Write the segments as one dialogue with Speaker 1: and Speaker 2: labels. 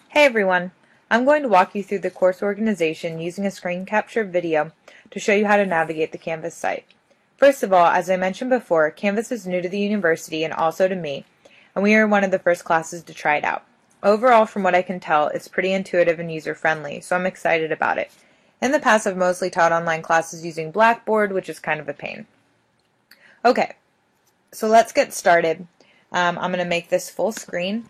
Speaker 1: Hey everyone! I'm going to walk you through the course organization using a screen capture video to show you how to navigate the Canvas site. First of all, as I mentioned before, Canvas is new to the university and also to me, and we are one of the first classes to try it out. Overall, from what I can tell, it's pretty intuitive and user-friendly, so I'm excited about it. In the past, I've mostly taught online classes using Blackboard, which is kind of a pain. Okay, so let's get started. I'm going to make this full screen.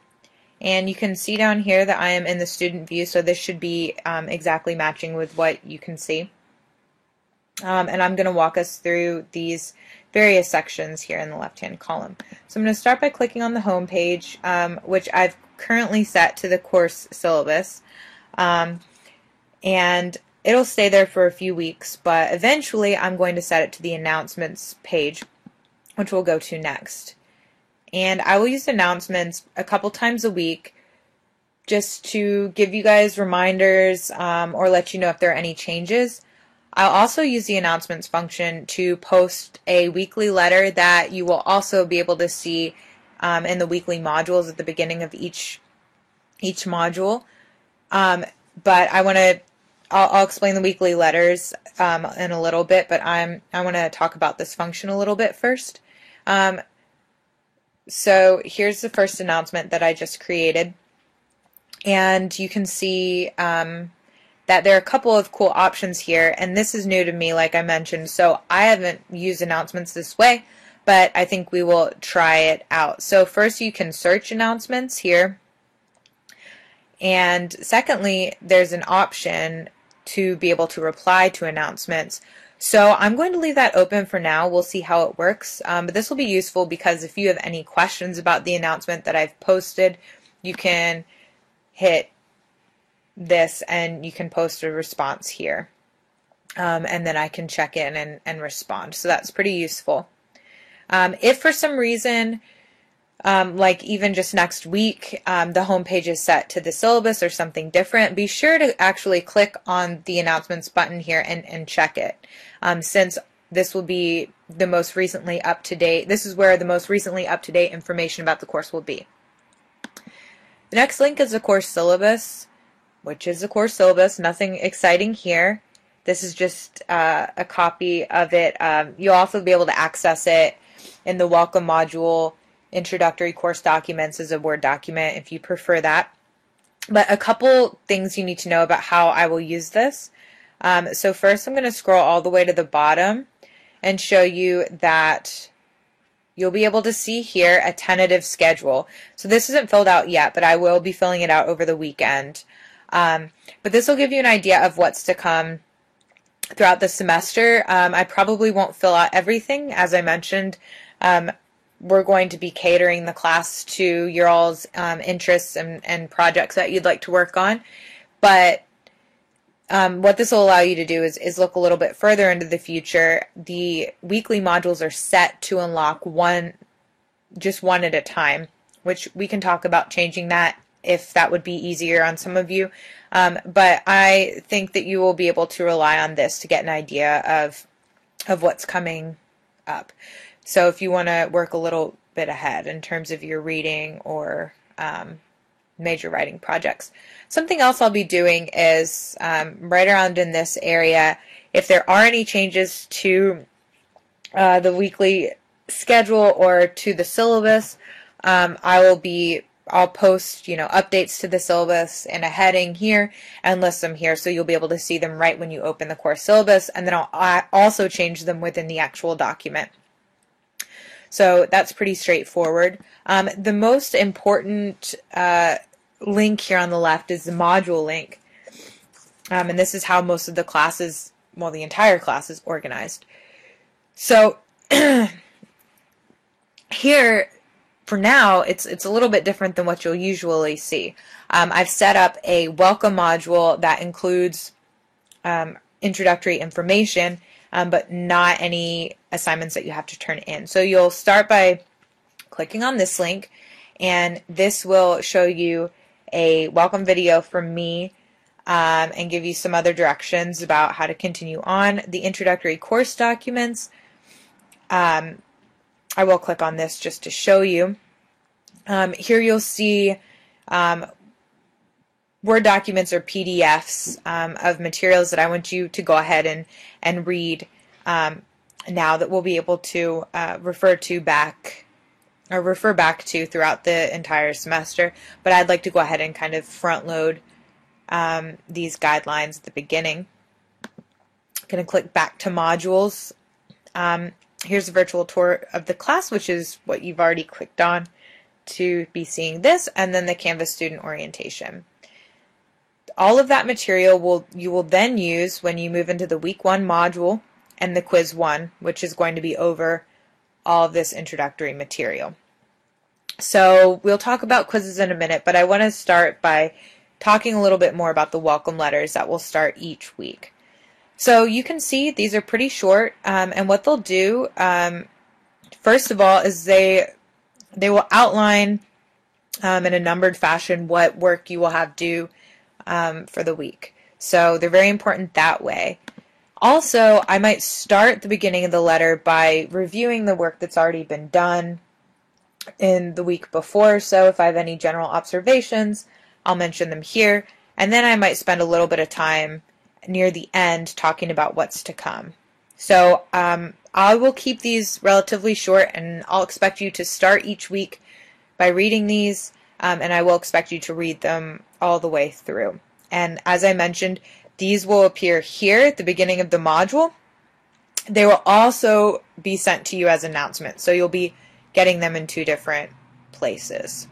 Speaker 1: And you can see down here that I am in the student view, so this should be exactly matching with what you can see. And I'm going to walk us through these various sections here in the left-hand column. So I'm going to start by clicking on the home page, which I've currently set to the course syllabus. And it'll stay there for a few weeks, but eventually I'm going to set it to the announcements page, which we'll go to next. And I will use announcements a couple times a week just to give you guys reminders or let you know if there are any changes. I'll also use the announcements function to post a weekly letter that you will also be able to see in the weekly modules at the beginning of each module. But I'll explain the weekly letters in a little bit, but I want to talk about this function a little bit first. So here's the first announcement that I just created, and you can see that there are a couple of cool options here, and this is new to me, like I mentioned, so I haven't used announcements this way, but I think we will try it out. So first you can search announcements here, and secondly there's an option to be able to reply to announcements. So I'm going to leave that open for now. We'll see how it works. But this will be useful because if you have any questions about the announcement that I've posted, you can hit this and you can post a response here. And then I can check in and respond. So that's pretty useful. If for some reason, like even just next week, the home page is set to the syllabus or something different, be sure to actually click on the announcements button here and check it. Since this will be the most recently up-to-date, this is where the most recently up-to-date information about the course will be. The next link is the course syllabus, which is the course syllabus, nothing exciting here. This is just a copy of it. You'll also be able to access it in the welcome module. Introductory course documents as a Word document if you prefer that. But a couple things you need to know about how I will use this. So first I'm going to scroll all the way to the bottom and show you that you'll be able to see here a tentative schedule. So this isn't filled out yet, but I will be filling it out over the weekend. But this will give you an idea of what's to come throughout the semester. I probably won't fill out everything, as I mentioned. We're going to be catering the class to your all's interests and projects that you'd like to work on. But what this will allow you to do is look a little bit further into the future. The weekly modules are set to unlock just one at a time, which we can talk about changing that if that would be easier on some of you. But I think that you will be able to rely on this to get an idea of what's coming up. So if you want to work a little bit ahead in terms of your reading or major writing projects. Something else I'll be doing is right around in this area, if there are any changes to the weekly schedule or to the syllabus, I'll post, updates to the syllabus in a heading here and list them here, so you'll be able to see them right when you open the course syllabus, and then I'll also change them within the actual document. So that's pretty straightforward. The most important link here on the left is the module link. And this is how most of the classes, well, the entire class is organized. So here, for now, it's a little bit different than what you'll usually see. I've set up a welcome module that includes introductory information, but not any assignments that you have to turn in. So you'll start by clicking on this link, and this will show you a welcome video from me and give you some other directions about how to continue on. The introductory course documents, I will click on this just to show you. Here you'll see Word documents or PDFs of materials that I want you to go ahead and read now that we'll be able to refer back to throughout the entire semester. But I'd like to go ahead and kind of front load these guidelines at the beginning. I'm going to click back to modules. Here's a virtual tour of the class, which is what you've already clicked on to be seeing this, and then the Canvas student orientation. All of that material you will then use when you move into the week 1 module and the quiz 1, which is going to be over all of this introductory material. So we'll talk about quizzes in a minute, but I want to start by talking a little bit more about the welcome letters that will start each week. So you can see these are pretty short, and what they'll do, first of all, is they will outline in a numbered fashion what work you will have due for the week. So they're very important that way. Also, I might start the beginning of the letter by reviewing the work that's already been done in the week before. So if I have any general observations, I'll mention them here. And then I might spend a little bit of time near the end talking about what's to come. So I will keep these relatively short, and I'll expect you to start each week by reading these, and I will expect you to read them all the way through. And as I mentioned, these will appear here at the beginning of the module. They will also be sent to you as announcements, so you'll be getting them in 2 different places.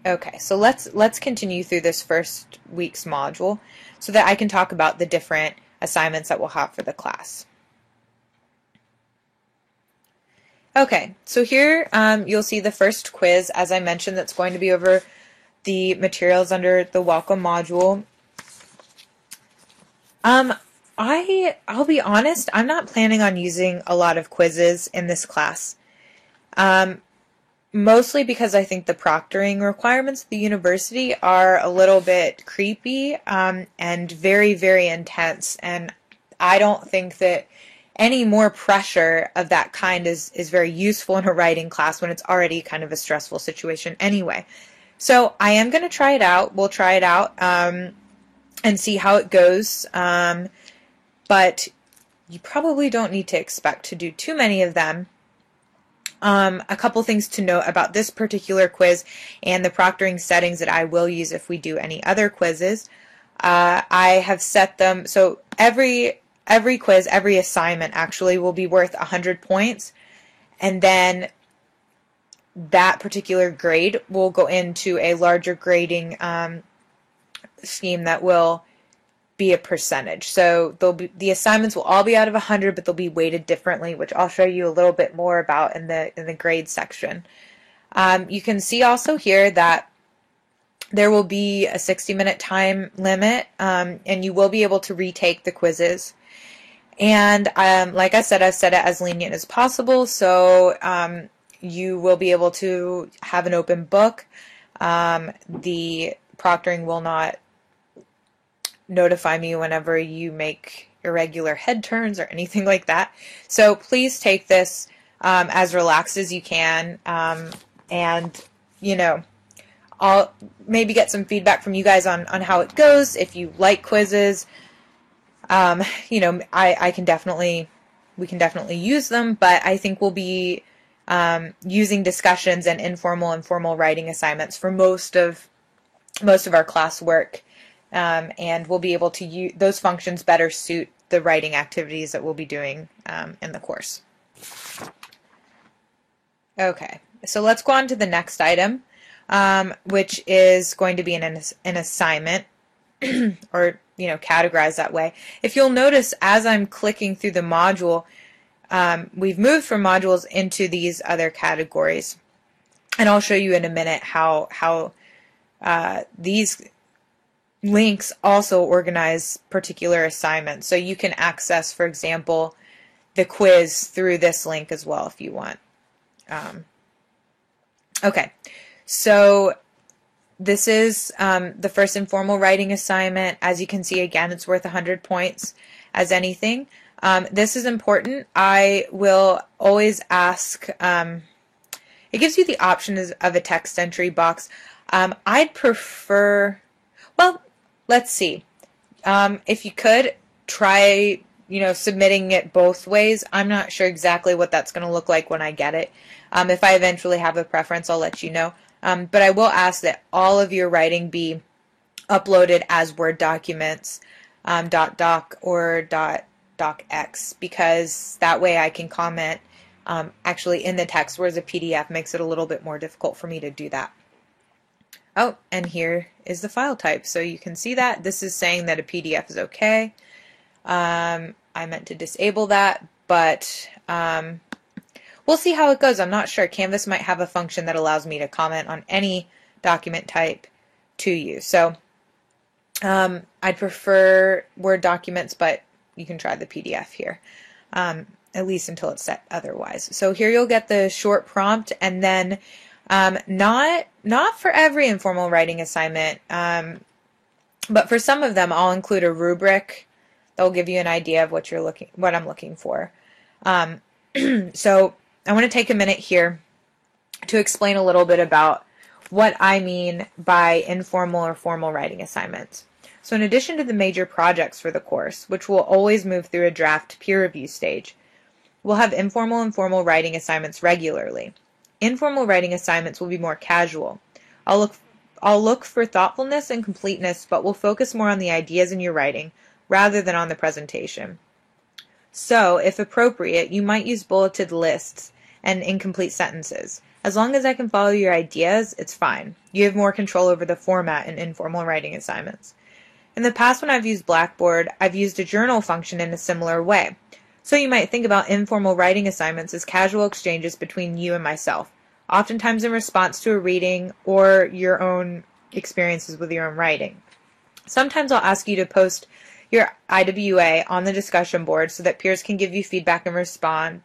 Speaker 1: Okay, so let's continue through this first week's module so that I can talk about the different assignments that we'll have for the class. Okay, so here you'll see the first quiz, as I mentioned, that's going to be over the materials under the welcome module. I'll be honest, I'm not planning on using a lot of quizzes in this class. Mostly because I think the proctoring requirements of the university are a little bit creepy and very, very intense, and I don't think that any more pressure of that kind is very useful in a writing class when it's already kind of a stressful situation anyway. So I am going to try it out. We'll try it out and see how it goes, but you probably don't need to expect to do too many of them. A couple things to note about this particular quiz and the proctoring settings that I will use if we do any other quizzes. I have set them so every quiz, every assignment actually will be worth 100 points, and then that particular grade will go into a larger grading scheme that will be a percentage. So the assignments will all be out of 100, but they'll be weighted differently, which I'll show you a little bit more about in the grade section. You can see also here that there will be a 60-minute time limit, and you will be able to retake the quizzes. And like I said, I've set it as lenient as possible, so you will be able to have an open book. The proctoring will not notify me whenever you make irregular head turns or anything like that. So please take this as relaxed as you can, and I'll maybe get some feedback from you guys on how it goes. If you like quizzes, we can definitely use them, but I think we'll be using discussions and informal and formal writing assignments for most of our classwork. And we'll be able to use those functions better suit the writing activities that we'll be doing in the course. Okay, so let's go on to the next item, which is going to be an assignment, or categorized that way. If you'll notice, as I'm clicking through the module, we've moved from modules into these other categories, and I'll show you in a minute how these links also organize particular assignments. So you can access, for example, the quiz through this link as well if you want. Okay, so this is the first informal writing assignment. As you can see, again, it's worth 100 points as anything. This is important. I will always ask It gives you the option of a text entry box. I'd prefer, well, let's see. If you could try, submitting it both ways. I'm not sure exactly what that's going to look like when I get it. If I eventually have a preference, I'll let you know. But I will ask that all of your writing be uploaded as Word documents, .doc or .docx, because that way I can comment actually in the text, whereas a PDF makes it a little bit more difficult for me to do that. Oh, and here is the file type. So you can see that this is saying that a PDF is okay. I meant to disable that, but we'll see how it goes. I'm not sure. Canvas might have a function that allows me to comment on any document type to you. So I'd prefer Word documents, but you can try the PDF here, at least until it's set otherwise. So here you'll get the short prompt, and then not for every informal writing assignment, but for some of them I'll include a rubric that will give you an idea of what I'm looking for. So I want to take a minute here to explain a little bit about what I mean by informal or formal writing assignments. So in addition to the major projects for the course, which will always move through a draft peer review stage, we'll have informal and formal writing assignments regularly. Informal writing assignments will be more casual. I'll look for thoughtfulness and completeness, but will focus more on the ideas in your writing rather than on the presentation. So, if appropriate, you might use bulleted lists and incomplete sentences. As long as I can follow your ideas, it's fine. You have more control over the format in informal writing assignments. In the past, when I've used Blackboard, I've used a journal function in a similar way. So you might think about informal writing assignments as casual exchanges between you and myself, oftentimes in response to a reading or your own experiences with your own writing. Sometimes I'll ask you to post your IWA on the discussion board so that peers can give you feedback and respond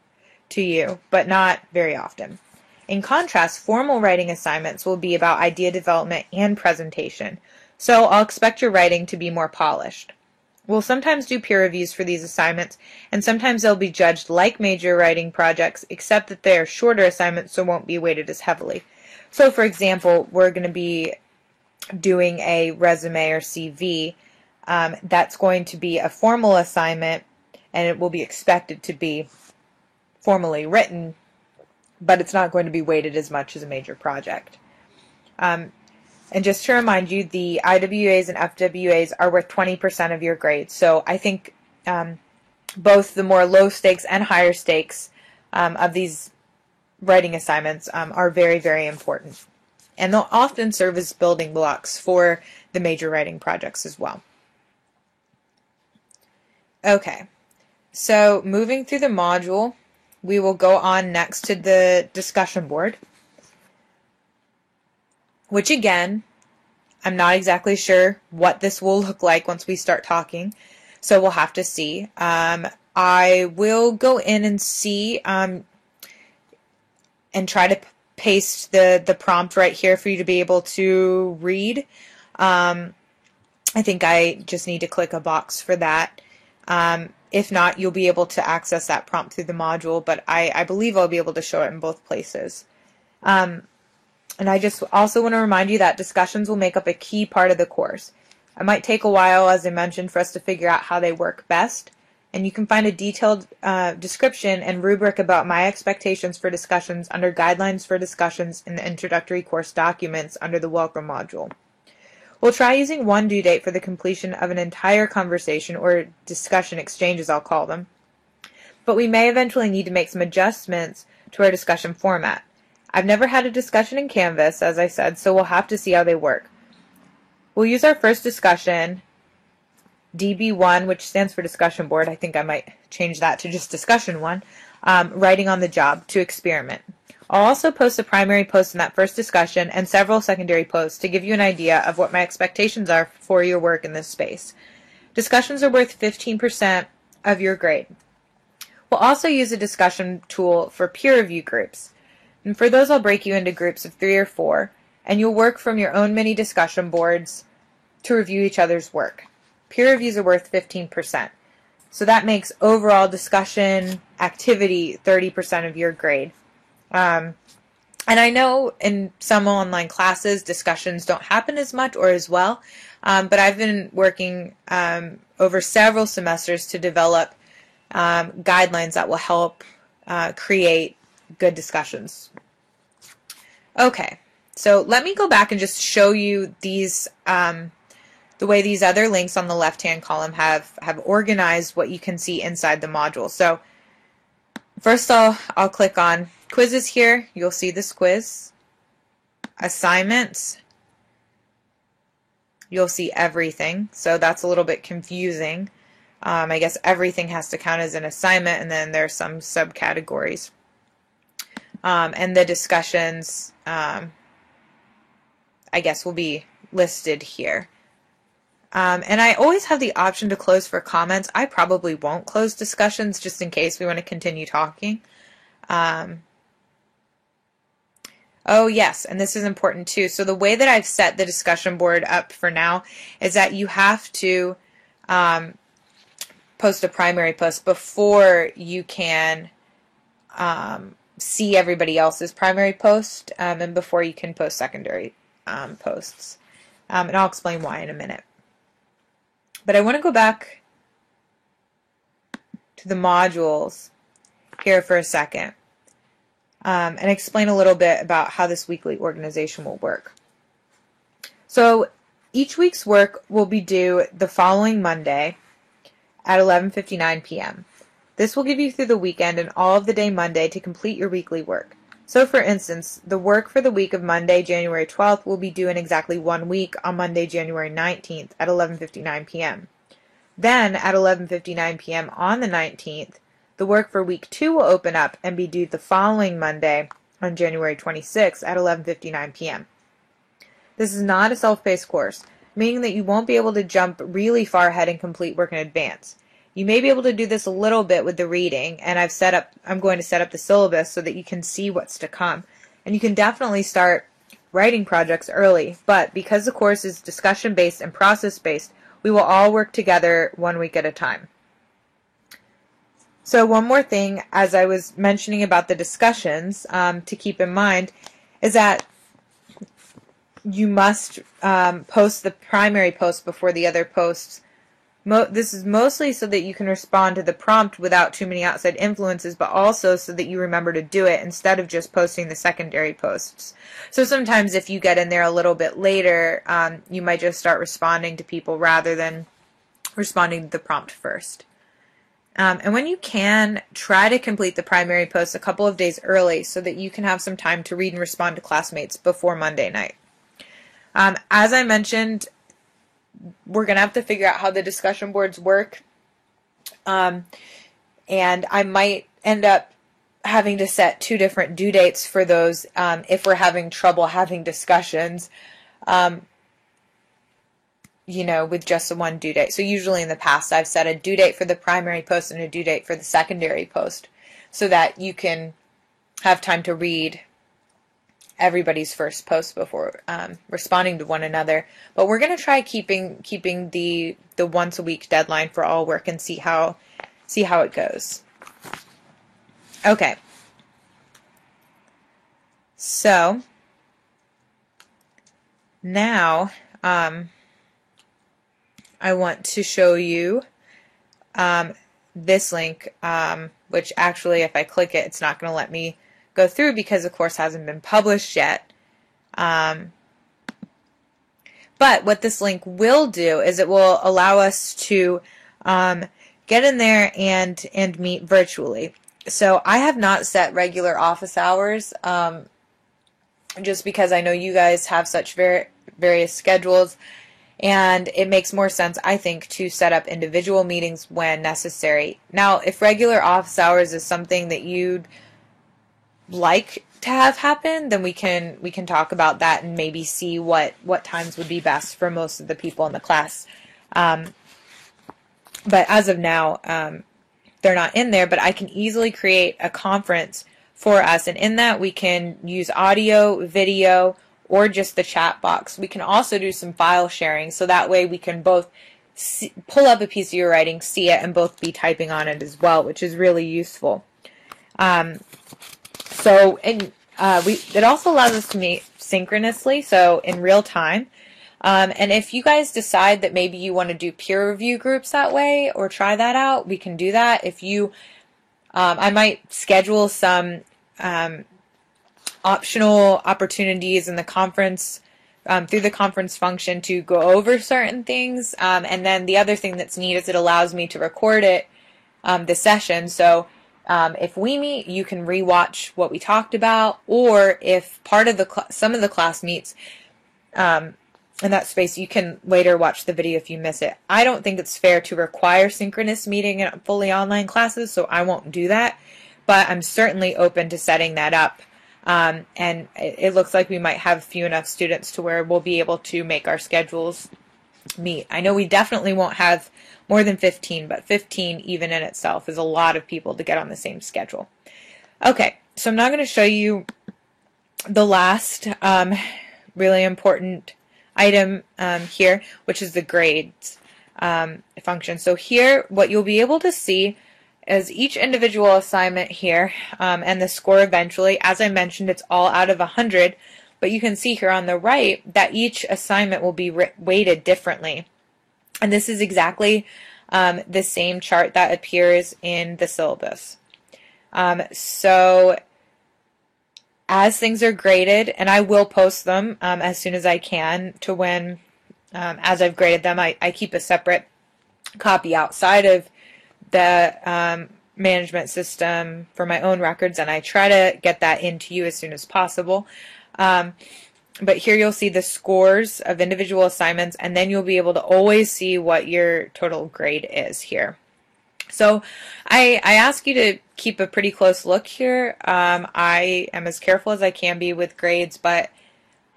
Speaker 1: to you, but not very often. In contrast, formal writing assignments will be about idea development and presentation, so I'll expect your writing to be more polished. We'll sometimes do peer reviews for these assignments, and sometimes they'll be judged like major writing projects, except that they are shorter assignments, so won't be weighted as heavily. So, for example, we're going to be doing a resume or CV. That's going to be a formal assignment, and it will be expected to be formally written, but it's not going to be weighted as much as a major project. And just to remind you, the IWAs and FWAs are worth 20% of your grade. So I think both the more low stakes and higher stakes of these writing assignments are very, very important. And they'll often serve as building blocks for the major writing projects as well. Okay, so moving through the module, we will go on next to the discussion board, which again, I'm not exactly sure what this will look like once we start talking, so we'll have to see. I will go in and see and try to paste the prompt right here for you to be able to read. I think I just need to click a box for that. If not, you'll be able to access that prompt through the module, but I believe I'll be able to show it in both places. And I just also want to remind you that discussions will make up a key part of the course. It might take a while, as I mentioned, for us to figure out how they work best, and you can find a detailed description and rubric about my expectations for discussions under Guidelines for Discussions in the Introductory Course Documents under the Welcome module. We'll try using one due date for the completion of an entire conversation, or discussion exchange as I'll call them, but we may eventually need to make some adjustments to our discussion format. I've never had a discussion in Canvas, as I said, so we'll have to see how they work. We'll use our first discussion, DB1, which stands for discussion board. I think I might change that to just discussion 1, writing on the job, to experiment. I'll also post a primary post in that first discussion and several secondary posts to give you an idea of what my expectations are for your work in this space. Discussions are worth 15% of your grade. We'll also use a discussion tool for peer review groups. And for those, I'll break you into groups of 3 or 4, and you'll work from your own mini discussion boards to review each other's work. Peer reviews are worth 15%. So that makes overall discussion activity 30% of your grade. And I know in some online classes, discussions don't happen as much or as well, but I've been working over several semesters to develop guidelines that will help create good discussions. Okay, so let me go back and just show you these, the way these other links on the left-hand column have organized what you can see inside the module. So first I'll click on quizzes here. You'll see this quiz. Assignments. You'll see everything. So that's a little bit confusing. I guess everything has to count as an assignment, and then there's some subcategories. And the discussions, I guess, will be listed here. And I always have the option to close for comments. I probably won't close discussions just in case we want to continue talking. Oh yes, and this is important too. So the way that I've set the discussion board up for now is that you have to post a primary post before you can see everybody else's primary post, and before you can post secondary posts. And I'll explain why in a minute. But I want to go back to the modules here for a second. And explain a little bit about how this weekly organization will work. So each week's work will be due the following Monday at 11:59 p.m. This will give you through the weekend and all of the day Monday to complete your weekly work. So for instance, the work for the week of Monday, January 12th will be due in exactly 1 week on Monday, January 19th at 11:59 p.m. Then at 11:59 p.m. on the 19th, the work for week 2 will open up and be due the following Monday on January 26th at 11:59 p.m. This is not a self-paced course, meaning that you won't be able to jump really far ahead and complete work in advance. You may be able to do this a little bit with the reading, and I'm going to set up the syllabus so that you can see what's to come. And you can definitely start writing projects early, but because the course is discussion-based and process-based, we will all work together 1 week at a time. So one more thing, as I was mentioning about the discussions, to keep in mind, is that you must post the primary post before the other posts. This is mostly so that you can respond to the prompt without too many outside influences, but also so that you remember to do it instead of just posting the secondary posts. So sometimes if you get in there a little bit later, you might just start responding to people rather than responding to the prompt first. And when you can, try to complete the primary post a couple of days early so that you can have some time to read and respond to classmates before Monday night. As I mentioned, we're going to have to figure out how the discussion boards work. And I might end up having to set 2 different due dates for those if we're having trouble having discussions. With just the one due date. So usually in the past I've set a due date for the primary post and a due date for the secondary post so that you can have time to read everybody's first post before responding to one another. But we're going to try keeping the once a week deadline for all work and see how it goes. Okay. So now I want to show you this link, which actually if I click it, it's not going to let me go through because the course hasn't been published yet. But what this link will do is it will allow us to get in there and meet virtually. So I have not set regular office hours just because I know you guys have such various schedules. And it makes more sense, I think, to set up individual meetings when necessary. Now, if regular office hours is something that you'd like to have happen, then we can talk about that and maybe see what times would be best for most of the people in the class. But as of now, they're not in there, but I can easily create a conference for us. And in that, we can use audio, video, or just the chat box. We can also do some file sharing, so that way we can both pull up a piece of your writing, see it, and both be typing on it as well, which is really useful. And it also allows us to meet synchronously, so in real time. And if you guys decide that maybe you want to do peer review groups that way or try that out, we can do that. If you, I might schedule some optional opportunities in the conference through the conference function to go over certain things. And then the other thing that's neat is it allows me to record it, the session. So if we meet, you can rewatch what we talked about, or if part of some of the class meets in that space, you can later watch the video if you miss it. I don't think it's fair to require synchronous meeting in fully online classes, so I won't do that, but I'm certainly open to setting that up. And it looks like we might have few enough students to where we'll be able to make our schedules meet. I know we definitely won't have more than 15, but 15 even in itself is a lot of people to get on the same schedule. Okay, so I'm now going to show you the last really important item here, which is the grades function. So here, what you'll be able to see is each individual assignment here and the score eventually. As I mentioned, it's all out of 100, but you can see here on the right that each assignment will be weighted differently. And this is exactly the same chart that appears in the syllabus. So as things are graded, and I will post them as soon as I can to when, as I've graded them, I keep a separate copy outside of the management system for my own records, and I try to get that into you as soon as possible. But here you'll see the scores of individual assignments, and then you'll be able to always see what your total grade is here. So I ask you to keep a pretty close look here. I am as careful as I can be with grades, but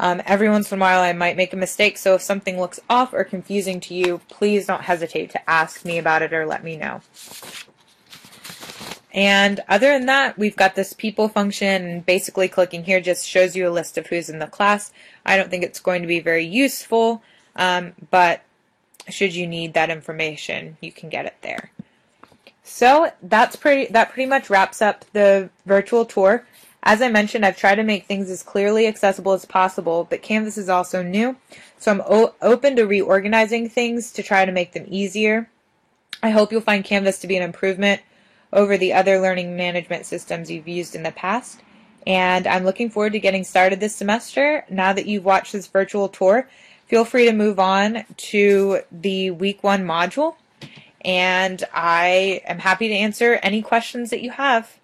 Speaker 1: every once in a while I might make a mistake, so if something looks off or confusing to you, please don't hesitate to ask me about it or let me know. And other than that, we've got this people function, and basically clicking here just shows you a list of who's in the class. I don't think it's going to be very useful, but should you need that information, you can get it there. So that pretty much wraps up the virtual tour. As I mentioned, I've tried to make things as clearly accessible as possible, but Canvas is also new, so I'm open to reorganizing things to try to make them easier. I hope you'll find Canvas to be an improvement over the other learning management systems you've used in the past, and I'm looking forward to getting started this semester. Now that you've watched this virtual tour, feel free to move on to the week 1 module, and I am happy to answer any questions that you have.